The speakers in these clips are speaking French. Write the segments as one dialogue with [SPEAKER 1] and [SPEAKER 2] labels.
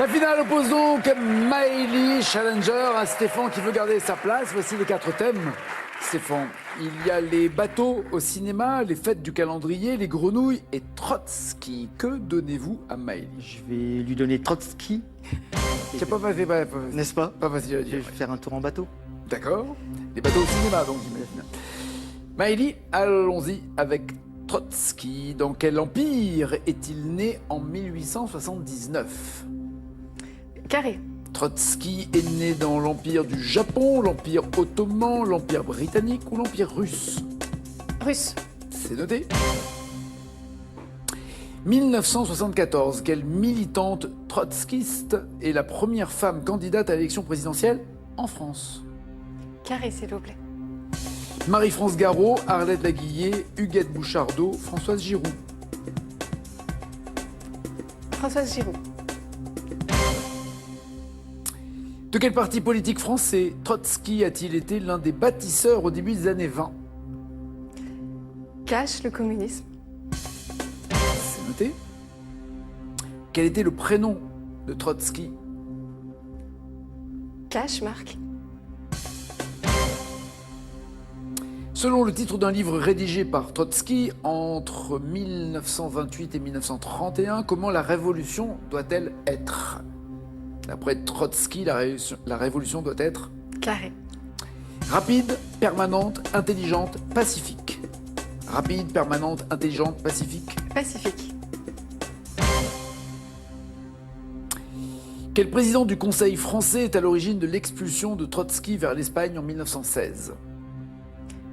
[SPEAKER 1] La finale oppose donc Maëlie, challenger, à Stéphane qui veut garder sa place. Voici les 4 thèmes. Stéphane, il y a les bateaux au cinéma, les fêtes du calendrier, les grenouilles et Trotsky. Que donnez-vous à Maëlie?
[SPEAKER 2] Je vais lui donner Trotsky.
[SPEAKER 1] C'est pas facile,
[SPEAKER 2] N'est-ce pas?
[SPEAKER 1] Pas facile à
[SPEAKER 2] Je vais
[SPEAKER 1] dire.
[SPEAKER 2] faire un tour en bateau.
[SPEAKER 1] D'accord. Les bateaux au cinéma, donc, j'imagine. Maëlie, allons-y avec Trotsky. Dans quel empire est-il né en 1879?
[SPEAKER 3] Carré.
[SPEAKER 1] Trotsky est né dans l'empire du Japon, l'empire ottoman, l'empire britannique ou l'empire russe?
[SPEAKER 3] Russe.
[SPEAKER 1] C'est noté. 1974, quelle militante trotskiste est la première femme candidate à l'élection présidentielle en France?
[SPEAKER 3] Carré, s'il vous plaît.
[SPEAKER 1] Marie-France Garot, Arlette Laguillet, Huguette Bouchardot, Françoise Giroud.
[SPEAKER 3] Françoise Giroud.
[SPEAKER 1] De quel parti politique français Trotsky a-t-il été l'un des bâtisseurs au début des années 20?
[SPEAKER 3] Cache le communisme.
[SPEAKER 1] C'est noté. Quel était le prénom de Trotsky?
[SPEAKER 3] Cache, Marc.
[SPEAKER 1] Selon le titre d'un livre rédigé par Trotsky entre 1928 et 1931, comment la révolution doit-elle être? D'après Trotsky, la révolution doit être
[SPEAKER 3] Carré.
[SPEAKER 1] rapide, permanente, intelligente, pacifique. Rapide, permanente, intelligente, pacifique.
[SPEAKER 3] Pacifique.
[SPEAKER 1] Quel président du Conseil français est à l'origine de l'expulsion de Trotsky vers l'Espagne en 1916?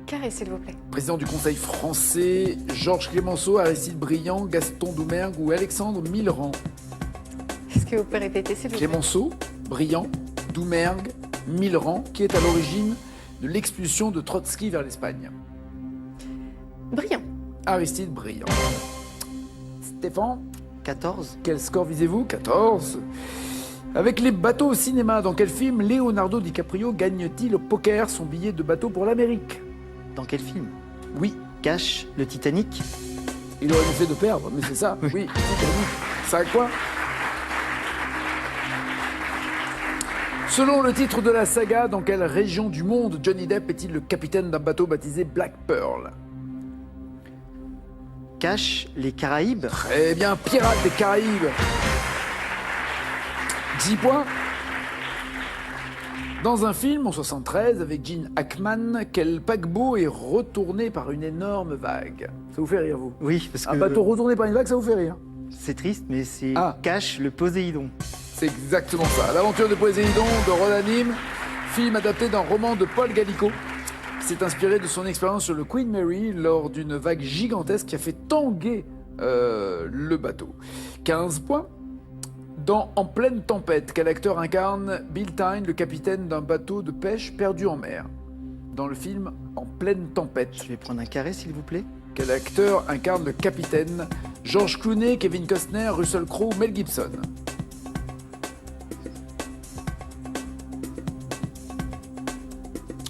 [SPEAKER 3] Carré, s'il vous plaît.
[SPEAKER 1] Président du Conseil français, Georges Clemenceau, Aristide Briand, Gaston Doumergue ou Alexandre Millerand?
[SPEAKER 3] Est-ce que vous pouvez répéter, s'il vous plaît?
[SPEAKER 1] Clemenceau, Briand, Doumergue, Millerand, qui est à l'origine de l'expulsion de Trotsky vers l'Espagne?
[SPEAKER 3] Brillant.
[SPEAKER 1] Aristide Briand. Stéphane,
[SPEAKER 2] 14.
[SPEAKER 1] quel score visez-vous? 14. Avec les bateaux au cinéma, dans quel film Leonardo DiCaprio gagne-t-il au poker son billet de bateau pour l'Amérique?
[SPEAKER 2] Dans quel film?
[SPEAKER 1] Oui,
[SPEAKER 2] Cache, le Titanic.
[SPEAKER 1] il aurait mieux fait de perdre, mais c'est ça. Oui, Titanic. Ça a quoi? Selon le titre de la saga, dans quelle région du monde Johnny Depp est-il le capitaine d'un bateau baptisé Black Pearl?
[SPEAKER 2] Cache, les Caraïbes.
[SPEAKER 1] Eh bien, Pirates des Caraïbes. 10 points. Dans un film en 73 avec Gene Hackman, quel paquebot est retourné par une énorme vague? Ça vous fait rire, vous?
[SPEAKER 2] Oui, parce que
[SPEAKER 1] Un bateau retourné par une vague, ça vous fait rire?
[SPEAKER 2] c'est triste, mais c'est
[SPEAKER 1] Ah.
[SPEAKER 2] Cache, le Poséidon.
[SPEAKER 1] C'est exactement ça. L'aventure de Poséidon de Roald Dahl, film adapté d'un roman de Paul Gallico, qui s'est inspiré de son expérience sur le Queen Mary lors d'une vague gigantesque qui a fait tanguer le bateau. 15 points. Dans En pleine tempête, quel acteur incarne Bill Tyne, le capitaine d'un bateau de pêche perdu en mer? Dans le film En pleine tempête,
[SPEAKER 2] Je vais prendre un carré, s'il vous plaît.
[SPEAKER 1] quel acteur incarne le capitaine? George Clooney, Kevin Costner, Russell Crowe, Mel Gibson?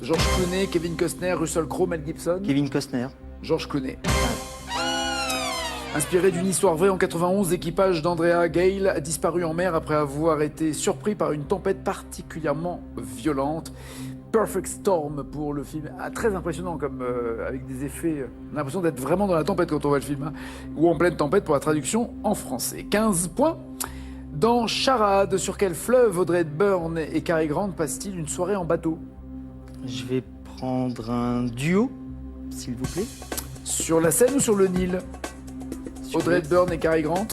[SPEAKER 1] George Clooney, Kevin Costner, Russell Crowe, Mel Gibson?
[SPEAKER 2] Kevin Costner.
[SPEAKER 1] George Clooney. Inspiré d'une histoire vraie, en 91, l'équipage d'Andrea Gale a disparu en mer après avoir été surpris par une tempête particulièrement violente. Perfect Storm pour le film. Ah, très impressionnant, comme avec des effets. On a l'impression d'être vraiment dans la tempête quand on voit le film. Hein. Ou En pleine tempête pour la traduction en français. 15 points. Dans Charade, sur quel fleuve Audrey Hepburn et Cary Grant passent-ils une soirée en bateau?
[SPEAKER 2] Je vais prendre un duo, s'il vous plaît.
[SPEAKER 1] Sur la Seine ou sur le Nil?
[SPEAKER 2] Sur
[SPEAKER 1] Audrey
[SPEAKER 2] le-
[SPEAKER 1] Hepburn et Cary Grant.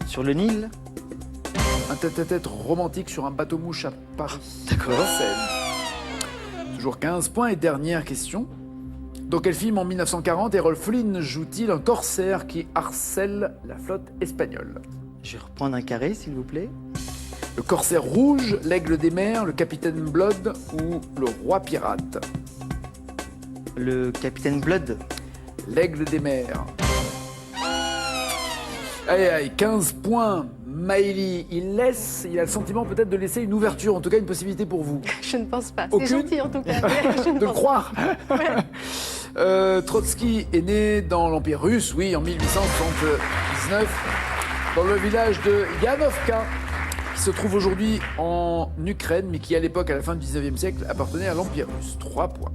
[SPEAKER 2] Sur le Nil.
[SPEAKER 1] Un tête-à-tête romantique sur un bateau-mouche à Paris.
[SPEAKER 2] D'accord.
[SPEAKER 1] La Seine. Toujours 15 points et dernière question. Dans quel film en 1940 Errol Flynn joue-t-il un corsaire qui harcèle la flotte espagnole?
[SPEAKER 2] Je vais reprendre un carré, s'il vous plaît.
[SPEAKER 1] Le corsaire rouge, l'aigle des mers, le capitaine Blood ou le roi pirate?
[SPEAKER 2] Le capitaine Blood.
[SPEAKER 1] L'aigle des mers. Allez, allez, 15 points. Maëlie, il a le sentiment peut-être de laisser une ouverture, en tout cas une possibilité pour vous.
[SPEAKER 3] Je ne pense pas.
[SPEAKER 1] Aucune.
[SPEAKER 3] C'est gentil, en tout cas. mais je ne
[SPEAKER 1] De le
[SPEAKER 3] pense
[SPEAKER 1] croire.
[SPEAKER 3] Ouais.
[SPEAKER 1] Trotsky est né dans l'Empire russe, oui, en 1879, dans le village de Yanovka, qui se trouve aujourd'hui en Ukraine, mais qui à l'époque, à la fin du 19e siècle, appartenait à l'Empire russe. 3 points.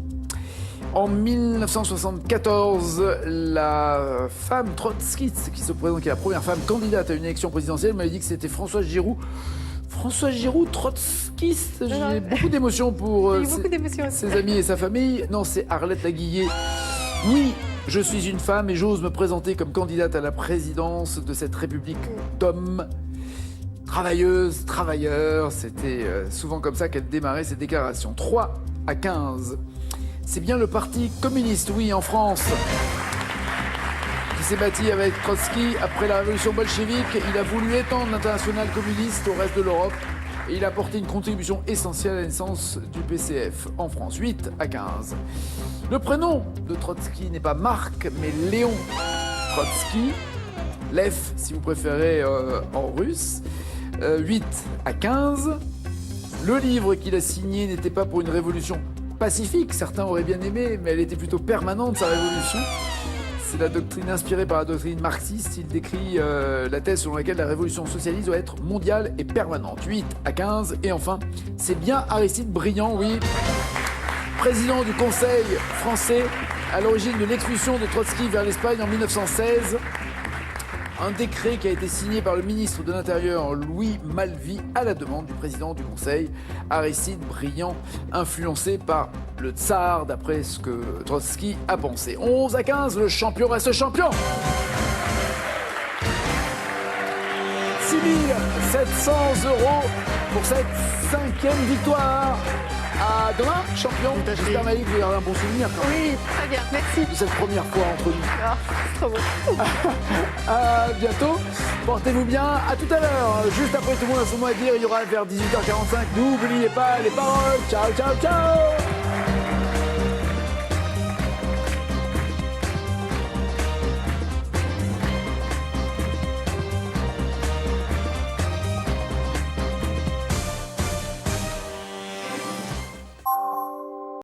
[SPEAKER 1] En 1974, la femme trotskiste qui se présente, qui est la première femme candidate à une élection présidentielle, m'avait dit que c'était Françoise Giroud. Françoise Giroud, trotskiste, j'ai beaucoup d'émotions pour
[SPEAKER 3] J'ai eu beaucoup d'émotions aussi.
[SPEAKER 1] ses amis et sa famille. Non, c'est Arlette Laguillet. Oui, je suis une femme et j'ose me présenter comme candidate à la présidence de cette république d'hommes. Travailleuse, travailleurs, c'était souvent comme ça qu'elle démarrait ses déclarations. 3-15. C'est bien le parti communiste, oui, en France, qui s'est bâti avec Trotsky après la révolution bolchevique. Il a voulu étendre l'international communiste au reste de l'Europe et il a apporté une contribution essentielle à la naissance du PCF en France. 8-15. Le prénom de Trotsky n'est pas Marc, mais Léon Trotsky. Lev, si vous préférez, en russe. 8-15. Le livre qu'il a signé n'était pas pour une révolution pacifique, certains auraient bien aimé, mais elle était plutôt permanente, sa révolution. C'est la doctrine inspirée par la doctrine marxiste. Il décrit la thèse selon laquelle la révolution socialiste doit être mondiale et permanente. 8-15. Et enfin, c'est bien Aristide Briand, oui, président du Conseil français à l'origine de l'expulsion de Trotsky vers l'Espagne en 1916. Un décret qui a été signé par le ministre de l'Intérieur Louis Malvy à la demande du président du Conseil, Aristide Briand, influencé par le tsar, d'après ce que Trotsky a pensé. 11-15, le champion reste champion. 6 700 € pour cette 5e victoire. À demain, champion. J'espère, Maïk, vous gardez un bon souvenir quand même.
[SPEAKER 3] Oui, très bien, merci.
[SPEAKER 1] De cette première fois entre nous.
[SPEAKER 3] Ah, c'est trop beau.
[SPEAKER 1] À bientôt. Portez-vous bien. À tout à l'heure. Juste après, tout le monde a son mot à dire. Il y aura vers 18h45. N'oubliez pas les paroles. Ciao, ciao, ciao.